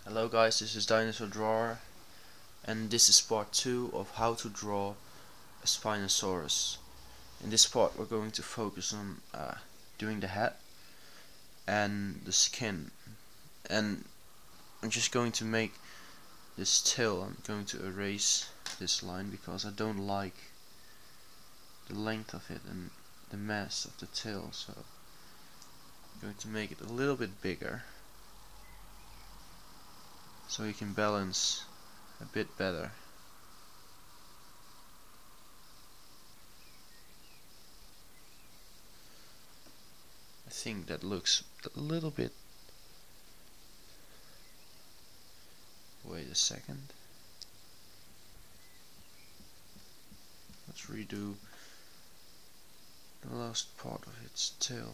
Hello guys, this is Dinosaur Drawer, and this is part 2 of how to draw a spinosaurus. In this part we're going to focus on doing the head and the skin, and I'm just going to make this tail. I'm going to erase this line because I don't like the length of it and the mass of the tail, so I'm going to make it a little bit bigger so you can balance a bit better. I think that looks a little bit. Wait a second. Let's redo the last part of its tail.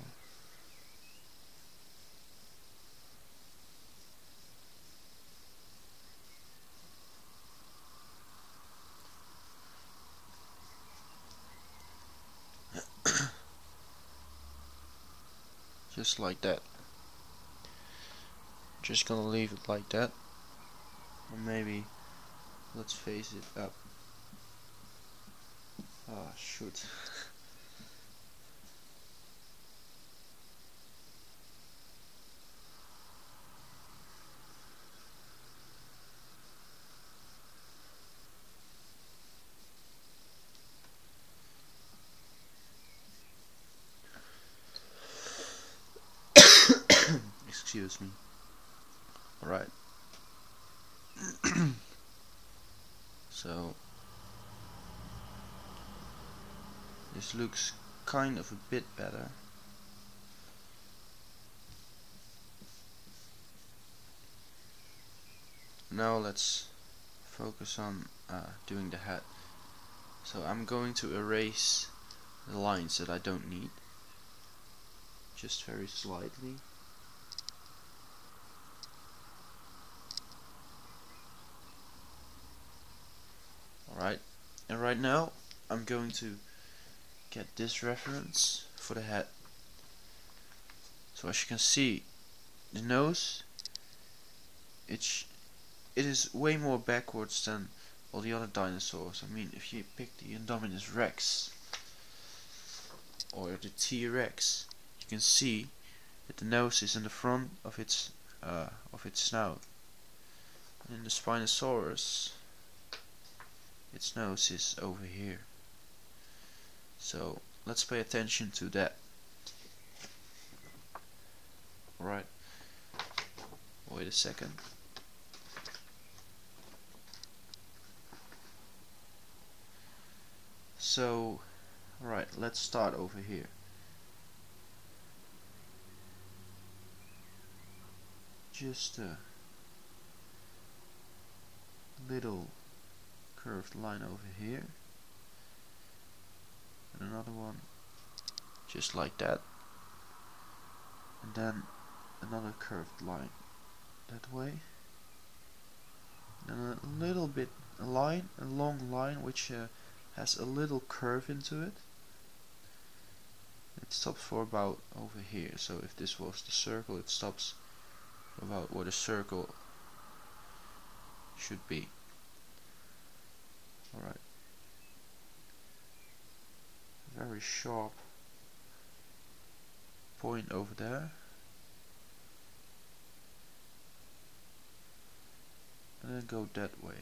Just like that. Just gonna leave it like that. Or maybe let's face it up. Ah, shoot. Excuse me. Alright. So this looks kind of a bit better. Now let's focus on doing the head. So I'm going to erase the lines that I don't need, just very slightly. Alright, and right now I'm going to get this reference for the head. So as you can see, the nose, it is way more backwards than all the other dinosaurs. I mean, if you pick the Indominus Rex or the T-Rex, you can see that the nose is in the front of its snout. And in the Spinosaurus, its nose is over here. So let's pay attention to that. Alright, wait a second. So, alright, let's start over here. Just a little curved line over here, and another one just like that, and then another curved line that way, and a little bit a long line which has a little curve into it. It stops for about over here, so if this was the circle, it stops about where the circle should be. Alright, very sharp point over there, and then go that way.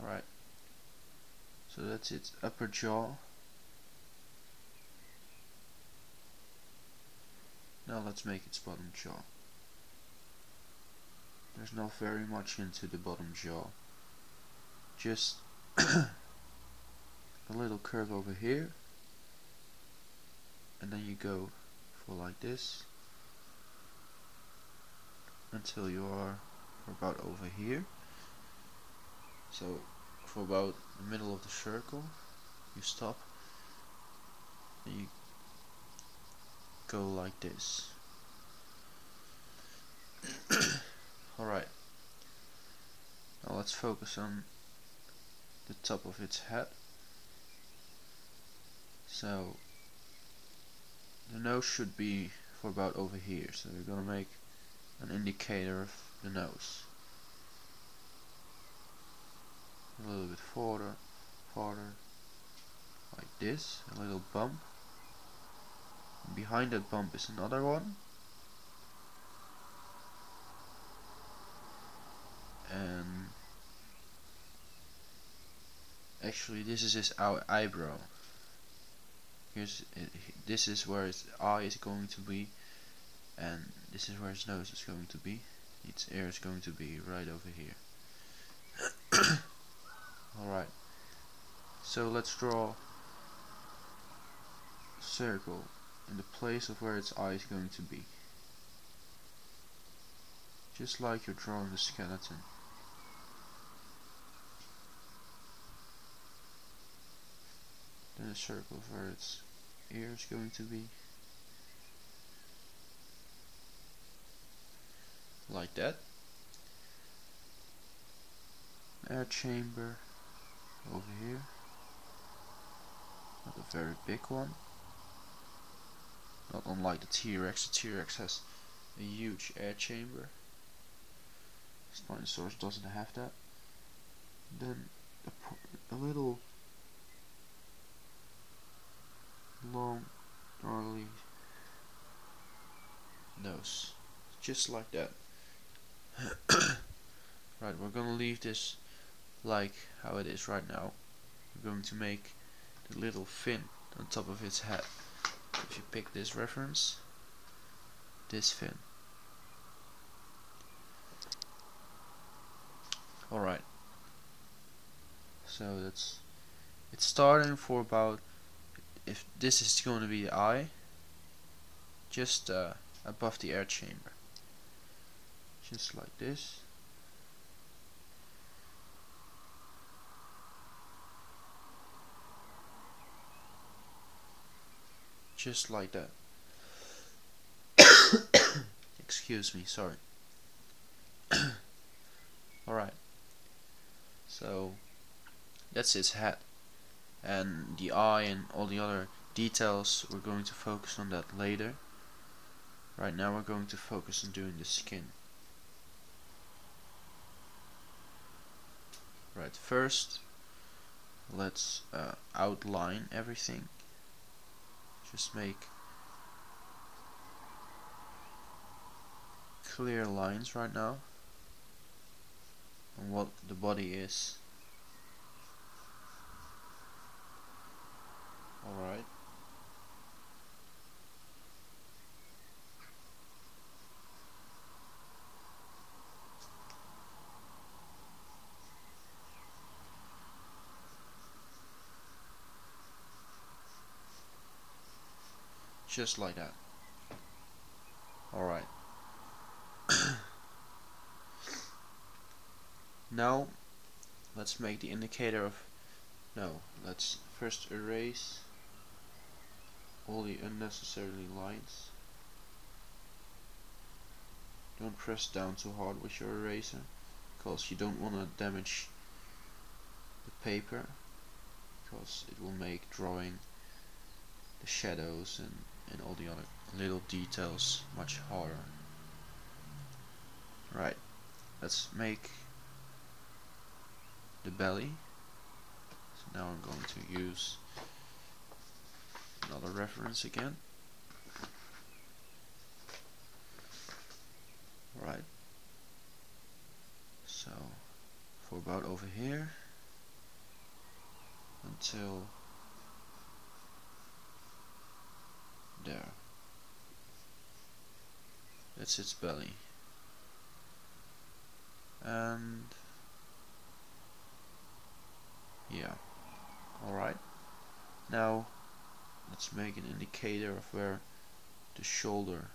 Alright, so that's its upper jaw. Now let's make its bottom jaw. There's not very much into the bottom jaw, just a little curve over here, and then you go for like this until you are about over here. So for about the middle of the circle you stop and you go like this. Alright, now let's focus on the top of its head. So the nose should be for about over here, so we're gonna make an indicator of the nose. A little bit farther, like this, a little bump. Behind that bump is another one. And actually this is his eyebrow. This is where his eye is going to be, and this is where his nose is going to be. Its ear is going to be right over here. Alright, so let's draw a circle in the place of where its eye is going to be. Just like you're drawing the skeleton. Then a circle where its ear is going to be. Like that. Air chamber over here. Not a very big one. Not unlike the T-Rex. The T-Rex has a huge air chamber. Spinosaurus doesn't have that. Then a little long, gnarly nose. Just like that. Right, we're gonna leave this like how it is right now. We're going to make the little fin on top of its head. If you pick this reference, this fin. Alright. So it's starting for about, if this is going to be the eye, just above the air chamber. Just like this. Just like that. Excuse me, sorry. Alright. So that's its head. And the eye and all the other details, we're going to focus on that later. Right now we're going to focus on doing the skin. Right, first let's outline everything. Just make clear lines right now on what the body is. Alright. Just like that. Alright. Now let's make the indicator of, no, let's first erase all the unnecessary lines. Don't press down too hard with your eraser, because you don't want to damage the paper, because it will make drawing the shadows and all the other little details much harder. Right, let's make the belly. So now I'm going to use another reference again. Right, so for about over here until there. That's its belly. And yeah, alright. Now let's make an indicator of where the shoulder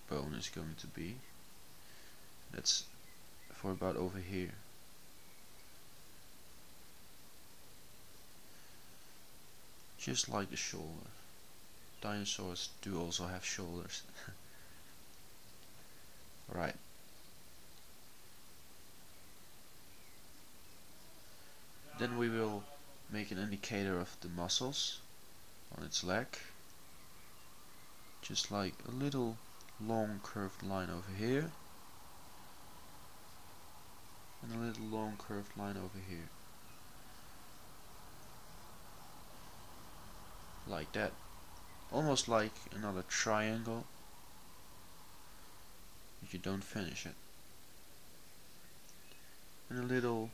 bone is going to be. That's for about over here. Just like the shoulder. Dinosaurs do also have shoulders. Right. Then we will make an indicator of the muscles on its leg. Just like a little long curved line over here, and a little long curved line over here, like that, almost like another triangle, but you don't finish it, and a little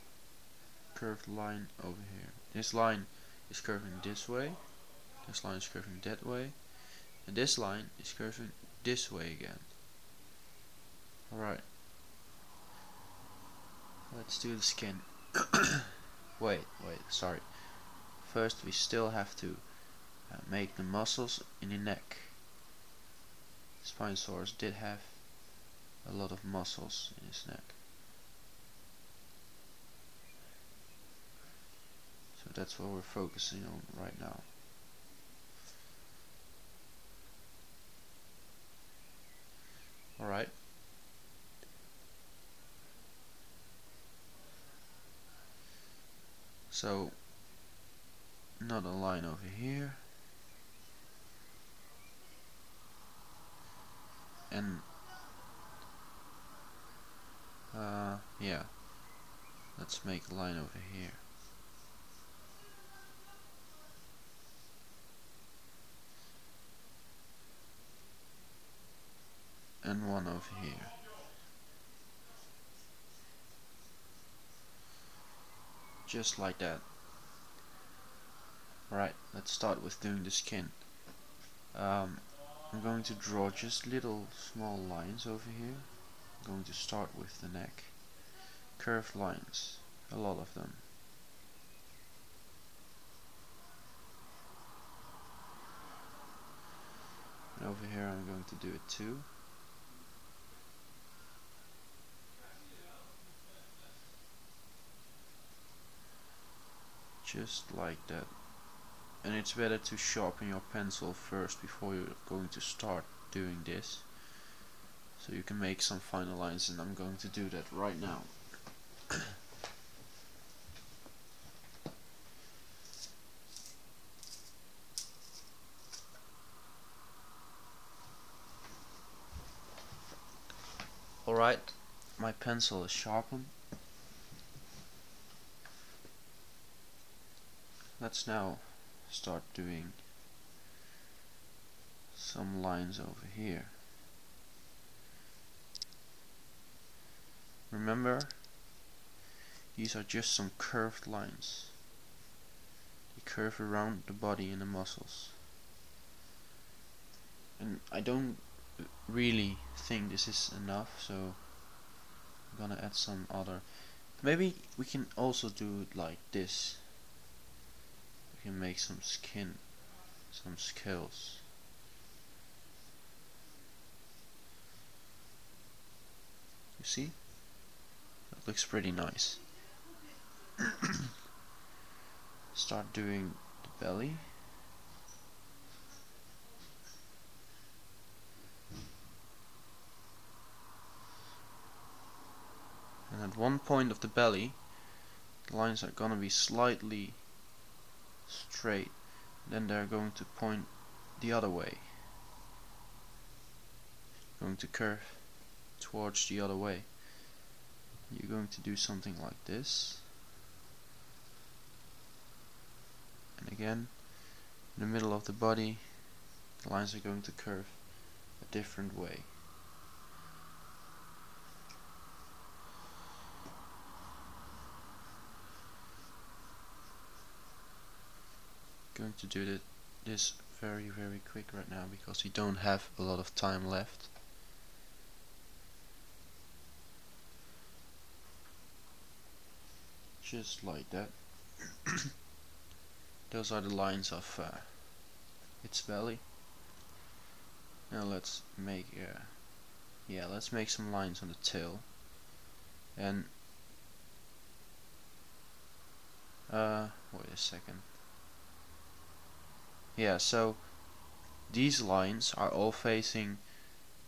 curved line over here. This line is curving this way, this line is curving that way, and this line is curving this way again. Alright, let's do the skin. wait, sorry. First we still have to make the muscles in the neck. Spinosaurus did have a lot of muscles in his neck. So that's what we're focusing on right now. Alright. So, another line over here. And, yeah. Let's make a line over here. And one over here. Just like that. Alright, let's start with doing the skin. I'm going to draw just little small lines over here. I'm going to start with the neck. Curved lines, a lot of them. And over here I'm going to do it too. Just like that. And it's better to sharpen your pencil first before you're going to start doing this, so you can make some final lines, and I'm going to do that right now. Alright, my pencil is sharpened. Let's now start doing some lines over here. Remember, these are just some curved lines. They curve around the body and the muscles. And I don't really think this is enough, so I'm gonna add some other. Maybe we can also do it like this. We can make some skin, some scales. You see? That looks pretty nice. Start doing the belly. And at one point of the belly, the lines are gonna be slightly straight, then they're going to point the other way, going to curve towards the other way. You're going to do something like this, and again in the middle of the body the lines are going to curve a different way. Going to do this very quick right now because we don't have a lot of time left. Just like that. Those are the lines of its belly. Now let's make let's make some lines on the tail. And wait a second. Yeah, so these lines are all facing,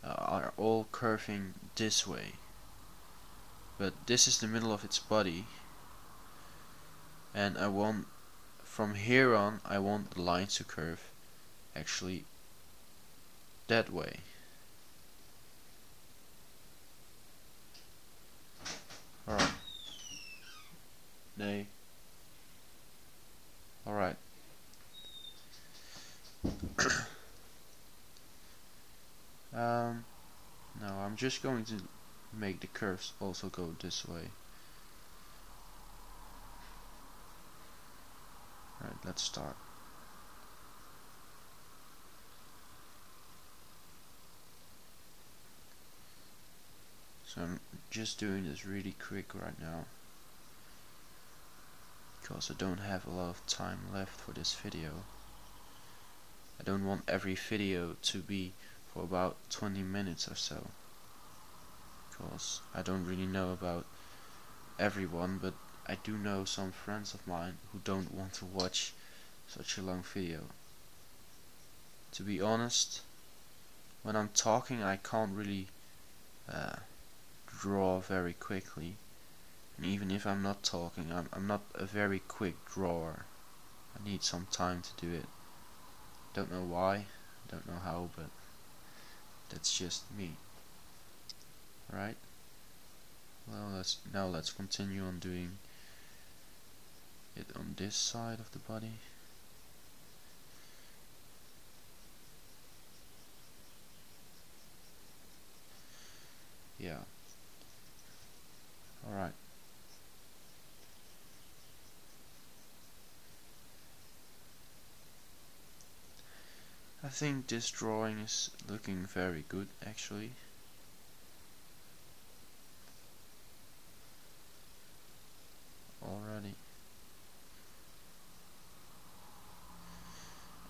are all curving this way. But this is the middle of its body, and I want, from here on, I want the lines to curve actually that way. Now I'm just going to make the curves also go this way. Right, let's start. So I'm just doing this really quick right now, because I don't have a lot of time left for this video. I don't want every video to be for about 20 minutes or so, because I don't really know about everyone, but I do know some friends of mine who don't want to watch such a long video. To be honest, when I'm talking I can't really draw very quickly, and even if I'm not talking, I'm not a very quick drawer. I need some time to do it. Don't know why, don't know how, but that's just me. Right? Well, let's continue on doing it on this side of the body. Yeah. Alright. I think this drawing is looking very good actually. Already.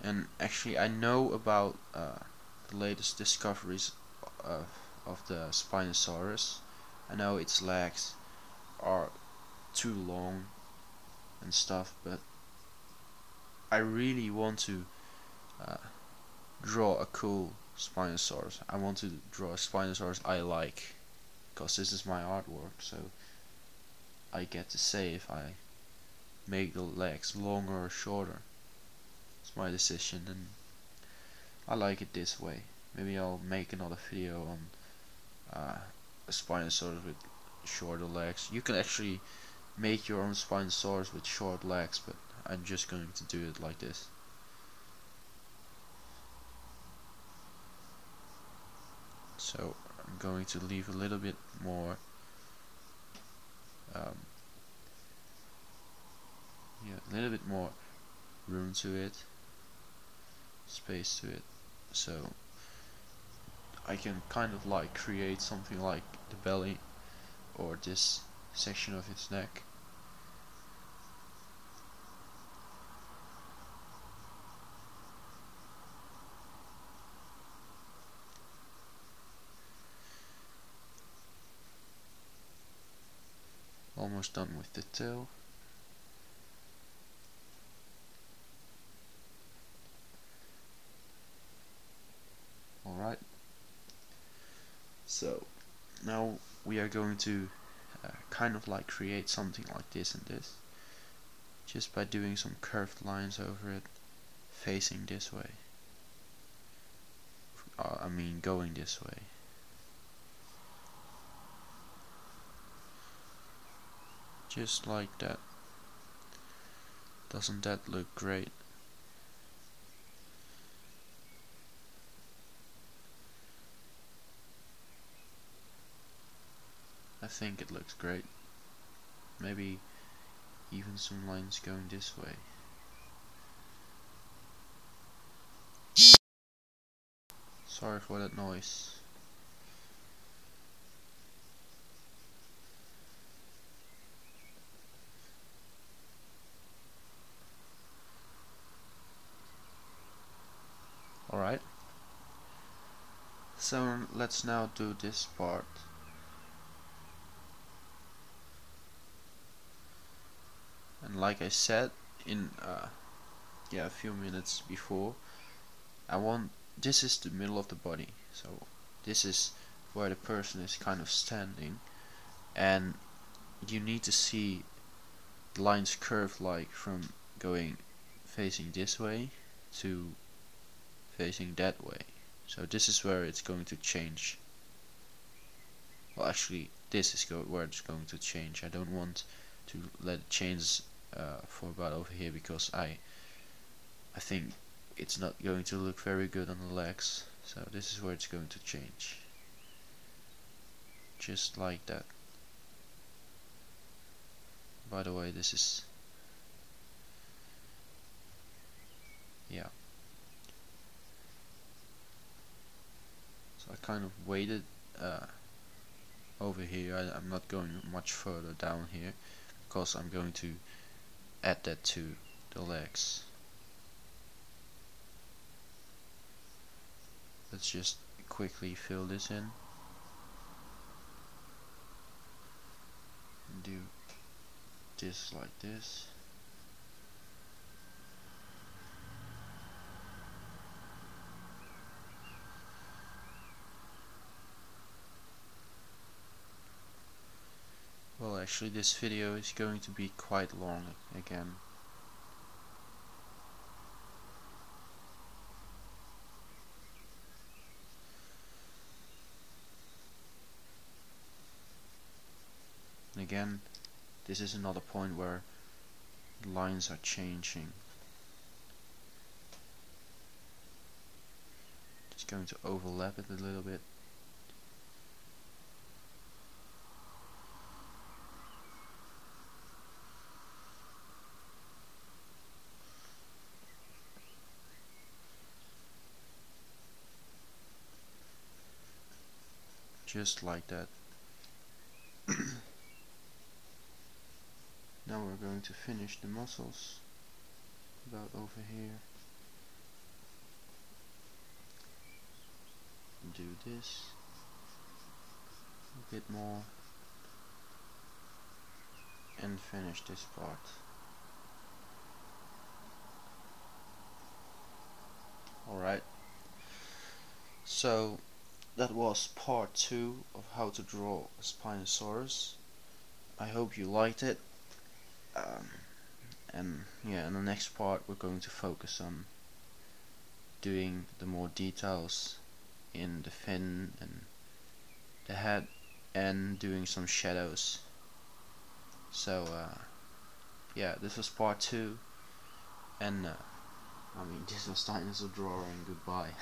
And actually I know about the latest discoveries of the spinosaurus. I know its legs are too long and stuff, but I really want to uh, draw a cool spinosaurus. I want to draw a spinosaurus I like, because this is my artwork, so I get to say if I make the legs longer or shorter. It's my decision, and I like it this way. Maybe I'll make another video on a spinosaurus with shorter legs. You can actually make your own spinosaurus with short legs, but I'm just going to do it like this. So I'm going to leave a little bit more a little bit more room to it, space to it, so I can kind of like create something like the belly or this section of its neck. Almost done with the tail. Alright, so now we are going to kind of like create something like this and this, just by doing some curved lines over it, facing this way. I mean going this way. Just like that. Doesn't that look great? I think it looks great. Maybe even some lines going this way. Sorry for that noise. Alright. So let's now do this part. And like I said in a few minutes before, this is the middle of the body, so this is where the person is kind of standing, and you need to see the lines curve like from going facing this way to facing that way. So this is where it's going to change. Well, actually this is where it's going to change. I don't want to let it change for about over here, because I think it's not going to look very good on the legs. So this is where it's going to change. just like that. By the way, this is, yeah. So I kind of waited over here. I'm not going much further down here because I'm going to add that to the legs. Let's just quickly fill this in and do this like this. Well, actually this video is going to be quite long again. And again, this is another point where lines are changing. Just going to overlap it a little bit. Just like that. Now we're going to finish the muscles about over here. Do this a bit more and finish this part. Alright, so that was part 2 of how to draw a spinosaurus. I hope you liked it. And yeah, in the next part we're going to focus on doing the more details in the fin and the head and doing some shadows. So yeah, this was part 2, and I mean, this was dinosaur drawing. Goodbye.